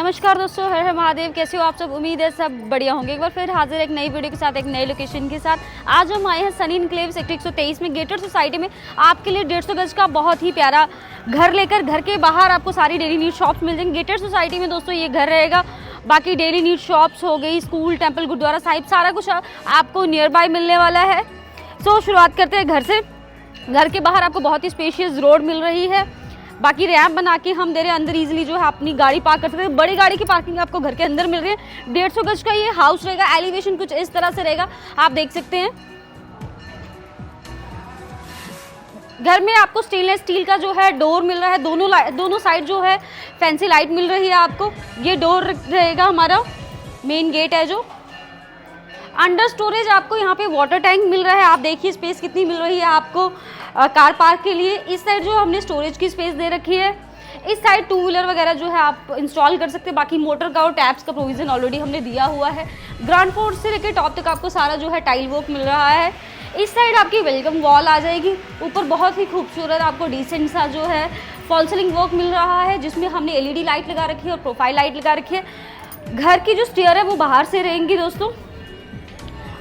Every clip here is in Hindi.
नमस्कार दोस्तों, हर हर महादेव। कैसे हो आप सब? उम्मीद है सब बढ़िया होंगे। एक बार फिर हाजिर एक नई वीडियो के साथ, एक नई लोकेशन के साथ। आज हम आए हैं सनी इनक्लेव सेक्टर 123 में गेटेड सोसाइटी में। आपके लिए 150 गज का बहुत ही प्यारा घर लेकर घर के बाहर आपको सारी डेली नीड शॉप्स मिल जाएंगी। गेटेड सोसाइटी में दोस्तों ये घर रहेगा। बाकी डेली नीड शॉप्स हो गई, स्कूल, टेम्पल, गुरुद्वारा साहिब, सारा कुछ आपको नियर बाय मिलने वाला है। सो शुरुआत करते हैं घर से। घर के बाहर आपको बहुत ही स्पेशियस रोड मिल रही है। बाकी रैम्प बना के हम दे रहे हैं, अंदर इजीली जो है अपनी गाड़ी पार्क कर सकते हैं। बड़ी गाड़ी की पार्किंग आपको घर के अंदर मिल रही है। 150 गज का ये हाउस रहेगा। एलिवेशन कुछ इस तरह से रहेगा, आप देख सकते हैं। घर में आपको स्टेनलेस स्टील का जो है डोर मिल रहा है। दोनों साइड जो है फैंसी लाइट मिल रही है आपको। ये डोर रहेगा हमारा, मेन गेट है जो। अंडर स्टोरेज आपको यहाँ पे वाटर टैंक मिल रहा है। आप देखिए स्पेस कितनी मिल रही है आपको कार पार्क के लिए। इस साइड जो हमने स्टोरेज की स्पेस दे रखी है। इस साइड टू व्हीलर वगैरह जो है आप इंस्टॉल कर सकते हैं। बाकी मोटर का और टैप्स का प्रोविजन ऑलरेडी हमने दिया हुआ है। ग्राउंड फ्लोर से लेकर टॉप तक आपको सारा जो है टाइल वर्क मिल रहा है। इस साइड आपकी वेलकम वॉल आ जाएगी। ऊपर बहुत ही खूबसूरत आपको डिसेंट सा जो है फॉल सीलिंग वर्क मिल रहा है, जिसमें हमने एलईडी लाइट लगा रखी है और प्रोफाइल लाइट लगा रखी है। घर की जो स्टेयर है वो बाहर से रहेंगी दोस्तों।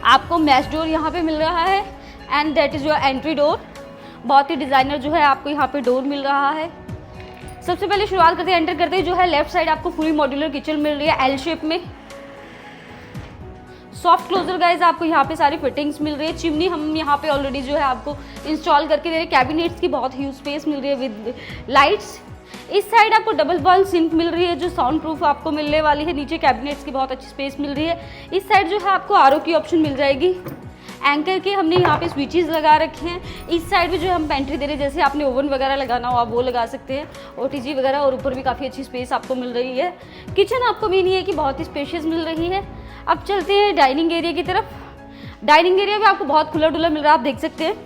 आपको मैश डोर यहाँ पे मिल रहा है and that is your entry door. बहुत ही डिज़ाइनर जो है आपको यहाँ पे डोर मिल रहा है। सबसे पहले शुरुआत करते हैं, एंटर करते ही जो है लेफ्ट साइड आपको पूरी मॉड्यूलर किचन मिल रही है एल शेप में। सॉफ्ट क्लोजर गाइज आपको यहाँ पे सारी फिटिंग्स मिल रही है। चिमनी हम यहाँ पे ऑलरेडी जो है आपको इंस्टॉल करके दे रहे हैं। कैबिनेट्स की बहुत ह्यूज स्पेस मिल रही है विद लाइट्स। इस साइड आपको डबल वॉल सिंक मिल रही है जो साउंड प्रूफ आपको मिलने वाली है। नीचे कैबिनेट्स की बहुत अच्छी स्पेस मिल रही है। इस साइड जो है आपको आरओ की ऑप्शन मिल जाएगी। एंकर के हमने यहाँ पे स्विचेस लगा रखे हैं। इस साइड में जो हम पेंट्री दे रहे हैं, जैसे आपने ओवन वगैरह लगाना हो आप वो लगा सकते हैं, ओटीजी वगैरह। और ऊपर भी काफ़ी अच्छी स्पेस आपको मिल रही है। किचन आपको मेन ये है कि बहुत ही स्पेशियस मिल रही है। अब चलते हैं डाइनिंग एरिया की तरफ। डाइनिंग एरिया भी आपको बहुत खुला डुला मिल रहा है, आप देख सकते हैं।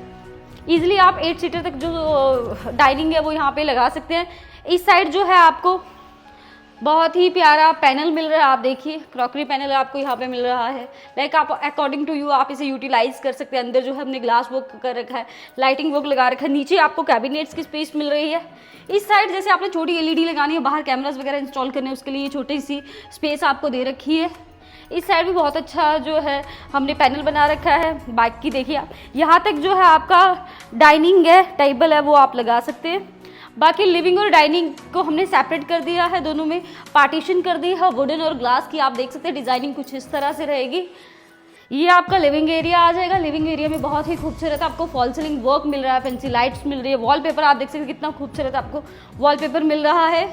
ईजिली आप 8 सीटर तक जो डाइनिंग है वो यहाँ पे लगा सकते हैं। इस साइड जो है आपको बहुत ही प्यारा पैनल मिल रहा है। आप देखिए क्रॉकरी पैनल आपको यहाँ पे मिल रहा है। लाइक आप अकॉर्डिंग टू यू आप इसे यूटिलाइज कर सकते हैं। अंदर जो है हमने ग्लास वर्क कर रखा है, लाइटिंग वर्क लगा रखा है। नीचे आपको कैबिनेट्स की स्पेस मिल रही है। इस साइड जैसे आपने छोटी एलईडी लगानी है, बाहर कैमरास वगैरह इंस्टॉल करने हैं, उसके लिए छोटी सी स्पेस आपको दे रखी है। इस साइड भी बहुत अच्छा जो है हमने पैनल बना रखा है। बाकी देखिए आप यहाँ तक जो है आपका डाइनिंग है, टेबल है, वो आप लगा सकते हैं। बाकी लिविंग और डाइनिंग को हमने सेपरेट कर दिया है, दोनों में पार्टीशन कर दी है वुडन और ग्लास की। आप देख सकते हैं डिजाइनिंग कुछ इस तरह से रहेगी। ये आपका लिविंग एरिया आ जाएगा। लिविंग एरिया में बहुत ही खूबसूरत आपको फॉल सीलिंग वर्क मिल रहा है, फैंसी लाइट्स मिल रही है। वॉलपेपर आप देख सकते हैं कितना खूबसूरत आपको वॉलपेपर मिल रहा है।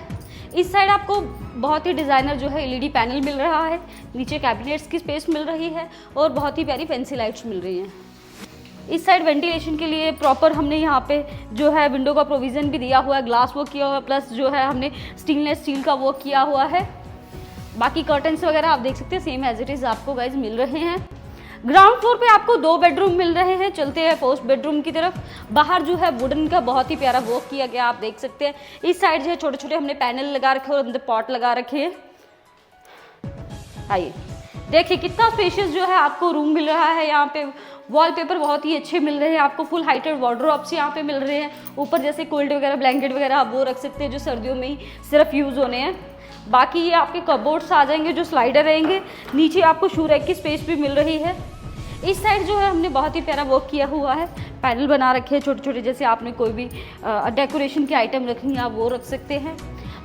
इस साइड आपको बहुत ही डिज़ाइनर जो है एलईडी पैनल मिल रहा है। नीचे कैबिनेट्स की स्पेस मिल रही है और बहुत ही प्यारी फैंसी लाइट्स मिल रही हैं। इस साइड वेंटिलेशन के लिए प्रॉपर हमने यहाँ पे जो है विंडो का प्रोविज़न भी दिया हुआ है, ग्लास वर्क किया हुआ है, प्लस जो है हमने स्टेनलेस स्टील का वर्क किया हुआ है। बाकी कर्टन्स वगैरह आप देख सकते हैं सेम एज इट इज़ आपको गाइज मिल रहे हैं। ग्राउंड फ्लोर पे आपको 2 बेडरूम मिल रहे हैं। चलते हैं फर्स्ट बेडरूम की तरफ। बाहर जो है वुडन का बहुत ही प्यारा वर्क किया गया, आप देख सकते हैं। इस साइड जो है छोटे छोटे हमने पैनल लगा रखे और अंदर पॉट लगा रखे हैं। आइए देखिए कितना स्पेशियस जो है आपको रूम मिल रहा है। यहाँ पे वॉलपेपर बहुत ही अच्छे मिल रहे हैं आपको। फुल हाइटेड वार्डरोब्स यहाँ पे मिल रहे हैं। ऊपर जैसे कोल्ड वगैरह ब्लैंकेट वगैरह आप वो रख सकते हैं जो सर्दियों में ही सिर्फ यूज़ होने हैं। बाकी ये आपके कबोर्ड्स आ जाएंगे जो स्लाइडर रहेंगे। नीचे आपको शू रैक की स्पेस भी मिल रही है। इस साइड जो है हमने बहुत ही प्यारा वर्क किया हुआ है। पैनल बना रखे हैं छोटे छोटे, जैसे आपने कोई भी डेकोरेशन के आइटम रखनी है आप वो रख सकते हैं।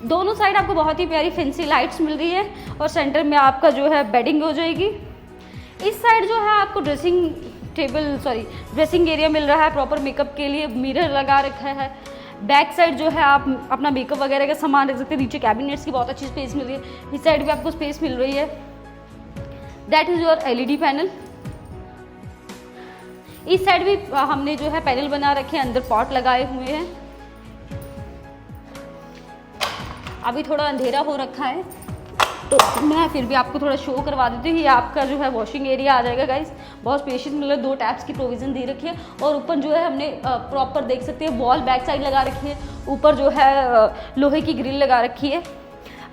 दोनों साइड आपको बहुत ही प्यारी फैंसी लाइट्स मिल रही है और सेंटर में आपका जो है बेडिंग हो जाएगी। इस साइड जो है आपको ड्रेसिंग एरिया मिल रहा है प्रॉपर मेकअप के लिए। मिरर लगा रखा है। बैक साइड जो है आप अपना मेकअप वगैरह का सामान रख सकते हैं। नीचे कैबिनेट्स की बहुत अच्छी स्पेस मिल रही है। इस साइड भी आपको स्पेस मिल रही है। That is your LED panel. इस साइड भी हमने जो है पैनल बना रखे हैं, अंदर पॉट लगाए हुए हैं। अभी थोड़ा अंधेरा हो रखा है तो मैं फिर भी आपको थोड़ा शो करवा देती हूँ। ये आपका जो है वॉशिंग एरिया आ जाएगा गाइस। बहुत स्पेशियस मतलब 2 टैप्स की प्रोविज़न दे रखी है। और ऊपर जो है हमने प्रॉपर देख सकते हैं वॉल बैक साइड लगा रखी है। ऊपर जो है लोहे की ग्रिल लगा रखी है।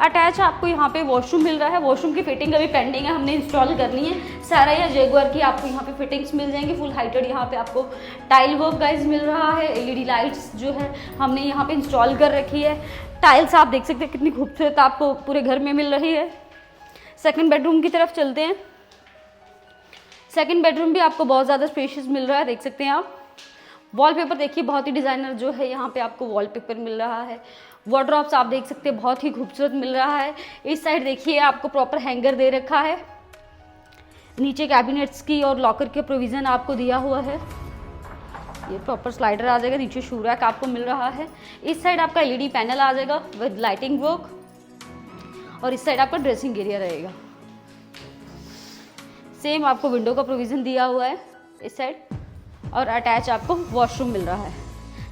अटैच आपको यहाँ पे वॉशरूम मिल रहा है। वॉशरूम की फिटिंग अभी पेंडिंग है, हमने इंस्टॉल करनी है। सारा या जैगुआर की आपको यहाँ पे फिटिंग्स मिल जाएंगी। फुल हाइटेड यहाँ पे आपको टाइल वर्क गाइज मिल रहा है। एलईडी लाइट्स जो है हमने यहाँ पे इंस्टॉल कर रखी है। टाइल्स आप देख सकते हैं कितनी खूबसूरत आपको पूरे घर में मिल रही है। सेकंड बेडरूम की तरफ चलते हैं। सेकंड बेडरूम भी आपको बहुत ज़्यादा स्पेशियस मिल रहा है, देख सकते हैं आप। वॉलपेपर देखिए बहुत ही डिज़ाइनर जो है यहाँ पे आपको वॉलपेपर मिल रहा है। वार्डरोब्स आप देख सकते हैं बहुत ही खूबसूरत मिल रहा है। इस साइड देखिए आपको प्रॉपर हैंगर दे रखा है। नीचे कैबिनेट्स की और लॉकर के प्रोविज़न आपको दिया हुआ है। ये प्रॉपर स्लाइडर आ जाएगा। नीचे शू रैक आपको मिल रहा है। इस साइड आपका एलईडी पैनल आ जाएगा विद लाइटिंग वर्क और इस साइड आपका ड्रेसिंग एरिया रहेगा। सेम आपको विंडो का प्रोविज़न दिया हुआ है इस साइड और अटैच आपको वॉशरूम मिल रहा है।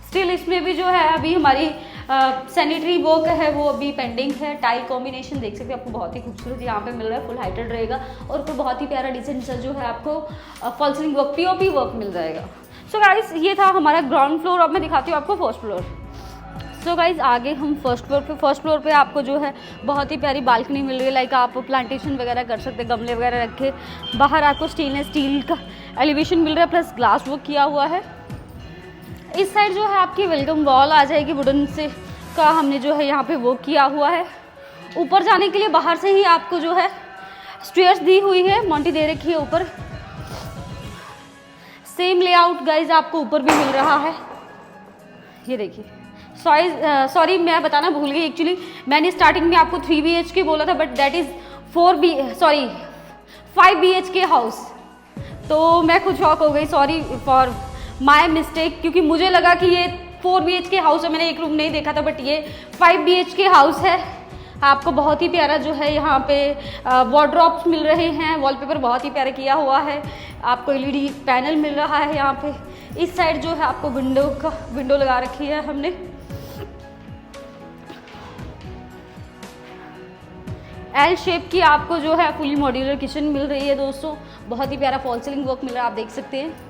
स्टिल इसमें भी जो है अभी हमारी सैनिटरी वर्क है वो अभी पेंडिंग है। टाइल कॉम्बिनेशन देख सकते हैं आपको बहुत ही खूबसूरत यहाँ पे मिल रहा है। फुल हाइटेड रहेगा और ऊपर बहुत ही प्यारा डिजाइन सा जो है आपको fall ceiling work POP work मिल जाएगा। सो गाइस ये था हमारा ग्राउंड फ्लोर। अब मैं दिखाती हूँ आपको फर्स्ट फ्लोर। सो गाइज आगे हम फर्स्ट फ्लोर पे आपको जो है बहुत ही प्यारी बालकनी मिल रही है। लाइक आप प्लांटेशन वगैरह कर सकते हैं, गमले वगैरह रखे। बाहर आपको स्टेनलेस स्टील का एलिवेशन मिल रहा है प्लस ग्लास वर्क किया हुआ है। इस साइड जो है आपकी वेलकम वॉल आ जाएगी वुडन से का हमने जो है यहाँ पे वर्क किया हुआ है। ऊपर जाने के लिए बाहर से ही आपको जो है स्टेयर्स दी हुई है, मोंटी दे रखी है ऊपर। सेम लेआउट गाइज आपको ऊपर भी मिल रहा है। ये देखिए सॉरी मैं बताना भूल गई। एक्चुअली मैंने स्टार्टिंग में आपको 3 BHK बोला था but that is 5 BHK house. तो मैं खुद शॉक हो गई, सॉरी फॉर माय मिस्टेक, क्योंकि मुझे लगा कि ये 4 BHK हाउस है। मैंने एक रूम नहीं देखा था बट ये 5 BHK हाउस है। आपको बहुत ही प्यारा जो है यहाँ पे वार्डरोब्स मिल रहे हैं। वॉलपेपर बहुत ही प्यारा किया हुआ है। आपको एलईडी पैनल मिल रहा है यहाँ पे। इस साइड जो है आपको विंडो लगा रखी है हमने। एल शेप की आपको जो है फुली मॉड्यूलर किचन मिल रही है दोस्तों। बहुत ही प्यारा फॉल सीलिंग वर्क मिल रहा है, आप देख सकते हैं।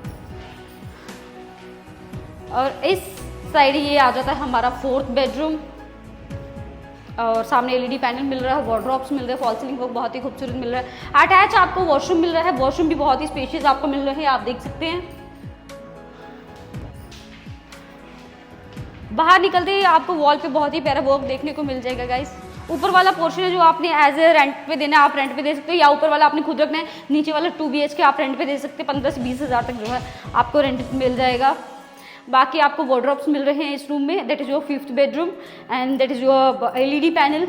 और इस साइड ये आ जाता है हमारा 4th बेडरूम और सामने एलईडी पैनल मिल रहा है, वार्डरोब्स मिल रहे हैं, फॉल सीलिंग वर्क बहुत ही खूबसूरत मिल रहा है। अटैच आपको वॉशरूम मिल रहा है। वॉशरूम भी बहुत ही स्पेशियस आपको मिल रहे हैं, आप देख सकते हैं। बाहर निकलते ही आपको वॉल पे बहुत ही प्यारा वर्क देखने को मिल जाएगा गाइस। ऊपर वाला पोर्शन है जो आपने एज ए रेंट पे देना है, आप रेंट पे दे सकते हो, या ऊपर वाला आपने खुद रखना है। नीचे वाला 2 BHK आप रेंट पे दे सकते हैं। 15 से 20 हज़ार तक जो है आपको रेंट मिल जाएगा। बाकी आपको वार्डरोब्स मिल रहे हैं इस रूम में। That is your 5th bedroom and that is your LED panel.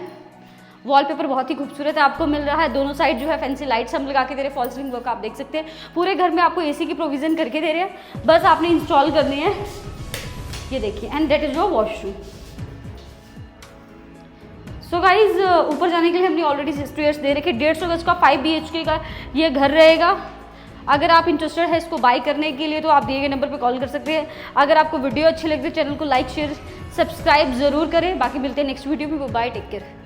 Wallpaper बहुत ही खूबसूरत है आपको मिल रहा है। दोनों साइड जो है फैंसी लाइट्स हम लगा के दे रहे हैं। फॉल सीलिंग वर्क आप देख सकते हैं। पूरे घर में आपको एसी की प्रोविज़न करके दे रहे हैं, बस आपने इंस्टॉल करनी है। ये देखिए and that is your washroom. So guys ऊपर जाने के लिए हमने ऑलरेडी स्टेयर्स दे रखे। 150 गज का 5 BHK का ये घर रहेगा। अगर आप इंटरेस्टेड है इसको बाय करने के लिए तो आप दिए गए नंबर पे कॉल कर सकते हैं। अगर आपको वीडियो अच्छी लगी तो चैनल को लाइक शेयर सब्सक्राइब जरूर करें। बाकी मिलते हैं नेक्स्ट वीडियो में। Bye, take care.